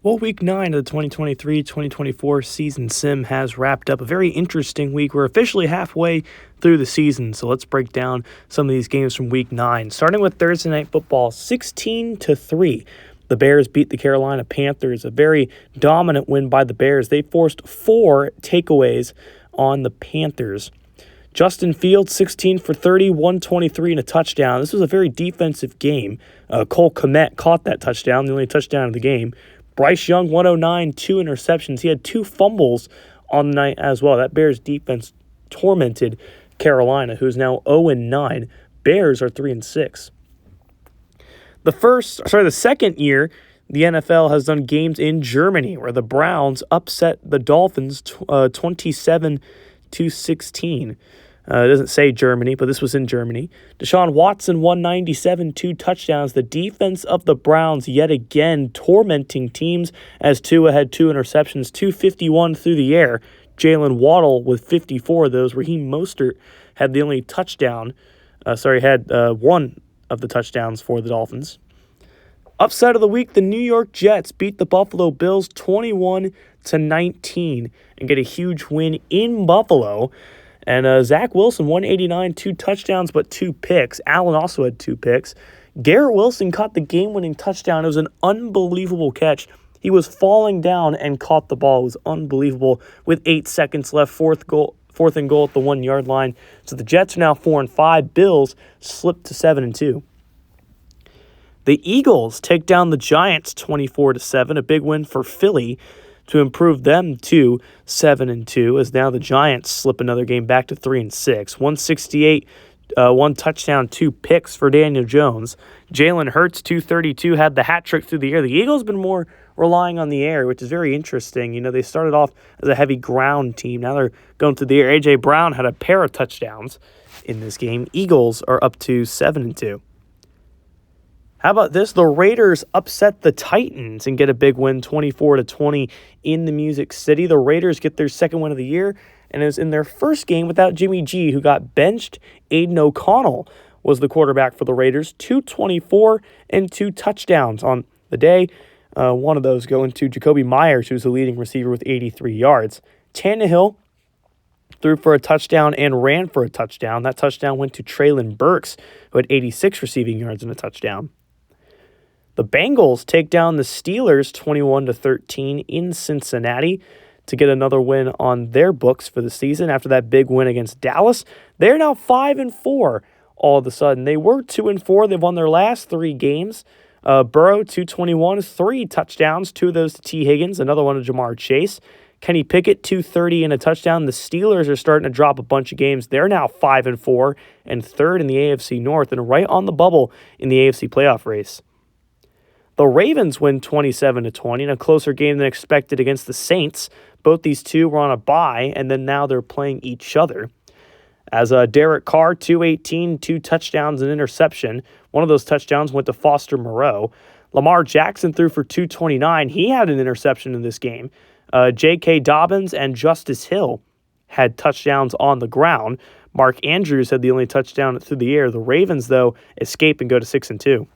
Well, week 9 of the 2023-2024 season sim has wrapped up. A very interesting week. We're officially halfway through the season, so let's break down some of these games from week 9. Starting with Thursday Night Football, 16-3. The Bears beat the Carolina Panthers. A very dominant win by the Bears. They forced 4 takeaways on the Panthers. Justin Fields, 16 for 30, 123 and a touchdown. This was a very defensive game. Cole Kmet caught that touchdown, the only touchdown of the game. Bryce Young, 109, 2 interceptions. He had 2 fumbles on the night as well. That Bears defense tormented Carolina, who is now 0-9. Bears are 3-6. The second year, the NFL has done games in Germany where the Browns upset the Dolphins 27-16. It doesn't say Germany, but this was in Germany. Deshaun Watson, 197, 2 touchdowns. The defense of the Browns yet again tormenting teams as Tua had 2 interceptions, 251 through the air. Jalen Waddle with 54 of those. Raheem Mostert had the only touchdown. Had one of the touchdowns for the Dolphins. Upset of the week, the New York Jets beat the Buffalo Bills 21-19 and get a huge win in Buffalo. And Zach Wilson, 189, 2 touchdowns, but 2 picks. Allen also had 2 picks. Garrett Wilson caught the game-winning touchdown. It was an unbelievable catch. He was falling down and caught the ball. It was unbelievable with 8 seconds left, fourth and goal at the 1-yard line. So the Jets are now 4-5. Bills slipped to 7-2. The Eagles take down the Giants 24-7, a big win for Philly to improve them to 7-2, as now the Giants slip another game back to 3-6. 168, 1 touchdown, 2 picks for Daniel Jones. Jalen Hurts, 232, had the hat trick through the air. The Eagles have been more relying on the air, which is very interesting. You know, they started off as a heavy ground team. Now they're going through the air. A.J. Brown had a pair of touchdowns in this game. Eagles are up to 7-2. How about this? The Raiders upset the Titans and get a big win, 24-20 in the Music City. The Raiders get their second win of the year, and it was in their first game without Jimmy G, who got benched. Aiden O'Connell was the quarterback for the Raiders, 224 and 2 touchdowns on the day. One of those going to Jacoby Myers, who's the leading receiver with 83 yards. Tannehill threw for a touchdown and ran for a touchdown. That touchdown went to Treylon Burks, who had 86 receiving yards and a touchdown. The Bengals take down the Steelers 21-13 in Cincinnati to get another win on their books for the season. After that big win against Dallas, they're now 5-4 all of a sudden. They were 2-4. They've won their last 3 games. Burrow, 221, 3 touchdowns, 2 of those to T. Higgins, another one to Jamar Chase. Kenny Pickett, 230 and a touchdown. The Steelers are starting to drop a bunch of games. They're now 5-4 and 3rd in the AFC North and right on the bubble in the AFC playoff race. The Ravens win 27-20 in a closer game than expected against the Saints. Both these two were on a bye, and then now they're playing each other. As Derek Carr, 218, 2 touchdowns and interception. One of those touchdowns went to Foster Moreau. Lamar Jackson threw for 229. He had an interception in this game. J.K. Dobbins and Justice Hill had touchdowns on the ground. Mark Andrews had the only touchdown through the air. The Ravens, though, escape and go to 6-2.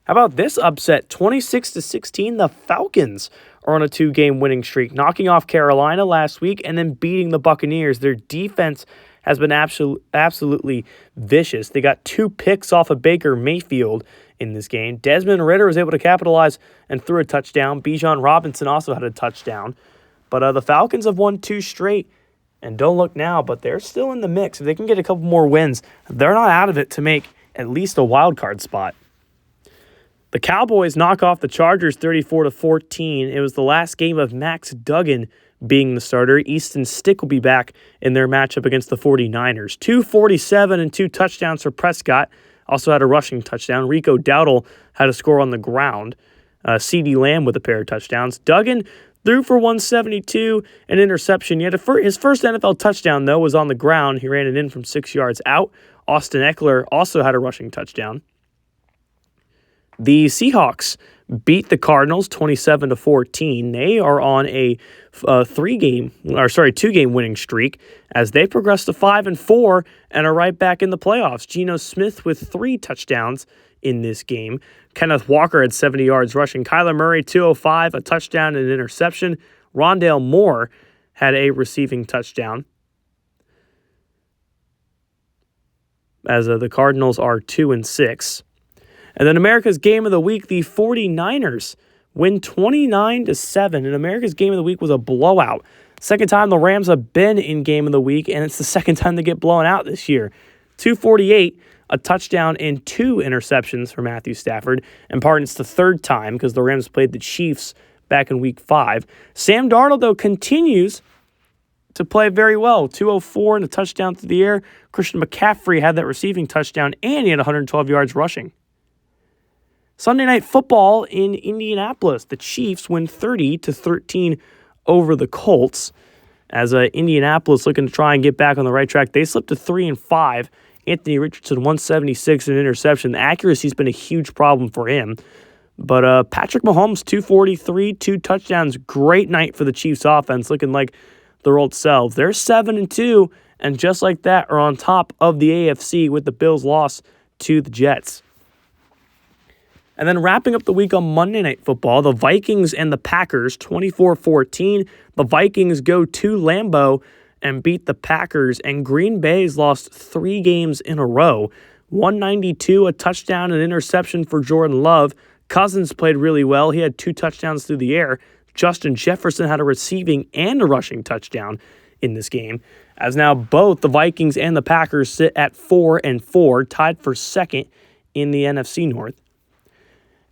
How about this upset? 26-16, the Falcons are on a 2-game winning streak, knocking off Carolina last week and then beating the Buccaneers. Their defense has been absolutely vicious. They got 2 picks off of Baker Mayfield in this game. Desmond Ridder was able to capitalize and threw a touchdown. Bijan Robinson also had a touchdown. But the Falcons have won 2 straight. And don't look now, but they're still in the mix. If they can get a couple more wins, they're not out of it to make at least a wild card spot. The Cowboys knock off the Chargers 34-14. It was the last game of Max Duggan being the starter. Easton Stick will be back in their matchup against the 49ers. 247 and 2 touchdowns for Prescott. Also had a rushing touchdown. Rico Dowdle had a score on the ground. CeeDee Lamb with a pair of touchdowns. Duggan threw for 172, an interception. His first NFL touchdown, though, was on the ground. He ran it in from 6 yards out. Austin Eckler also had a rushing touchdown. The Seahawks beat the Cardinals 27-14. They are on a two-game winning streak as they progress to 5-4 and are right back in the playoffs. Geno Smith with 3 touchdowns in this game. Kenneth Walker had 70 yards rushing. Kyler Murray 205, a touchdown and an interception. Rondale Moore had a receiving touchdown. As the Cardinals are 2-6. And then America's Game of the Week, the 49ers win 29-7. And America's Game of the Week was a blowout. Second time the Rams have been in Game of the Week, and it's the second time they get blown out this year. 248, a touchdown and 2 interceptions for Matthew Stafford. And pardon, it's the third time because the Rams played the Chiefs back in Week 5. Sam Darnold, though, continues to play very well. 204 and a touchdown through the air. Christian McCaffrey had that receiving touchdown, and he had 112 yards rushing. Sunday Night Football in Indianapolis. The Chiefs win 30-13 over the Colts. As Indianapolis looking to try and get back on the right track. They slipped to 3-5. Anthony Richardson, 176 and an interception. The accuracy's been a huge problem for him. But Patrick Mahomes, 243, 2 touchdowns. Great night for the Chiefs offense, looking like their old selves. They're 7-2, and just like that are on top of the AFC with the Bills' loss to the Jets. And then wrapping up the week on Monday Night Football, the Vikings and the Packers, 24-14. The Vikings go to Lambeau and beat the Packers, and Green Bay's lost 3 games in a row. 192, a touchdown and interception for Jordan Love. Cousins played really well. He had 2 touchdowns through the air. Justin Jefferson had a receiving and a rushing touchdown in this game. As now both the Vikings and the Packers sit at 4-4, tied for second in the NFC North.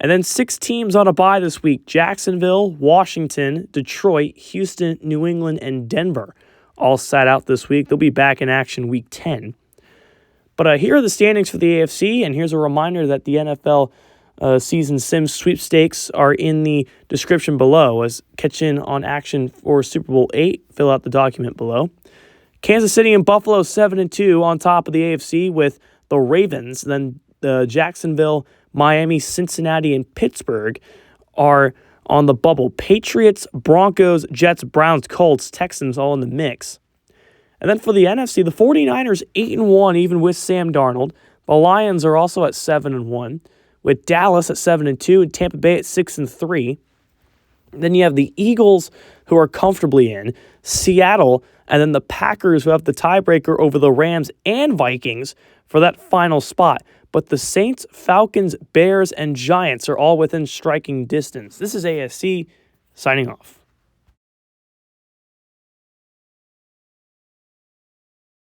And then 6 teams on a bye this week. Jacksonville, Washington, Detroit, Houston, New England, and Denver all sat out this week. They'll be back in action Week 10. But here are the standings for the AFC, and here's a reminder that the NFL season sim sweepstakes are in the description below. As catch in on action for Super Bowl 8, fill out the document below. Kansas City and Buffalo 7-2 on top of the AFC with the Ravens. Then the Jacksonville, Miami, Cincinnati, and Pittsburgh are on the bubble. Patriots, Broncos, Jets, Browns, Colts, Texans all in the mix. And then for the NFC, the 49ers 8-1 even with Sam Darnold. The Lions are also at 7-1 with Dallas at 7-2 and Tampa Bay at 6-3. Then you have the Eagles who are comfortably in, Seattle, and then the Packers who have the tiebreaker over the Rams and Vikings for that final spot. But the Saints, Falcons, Bears, and Giants are all within striking distance. This is ASC signing off.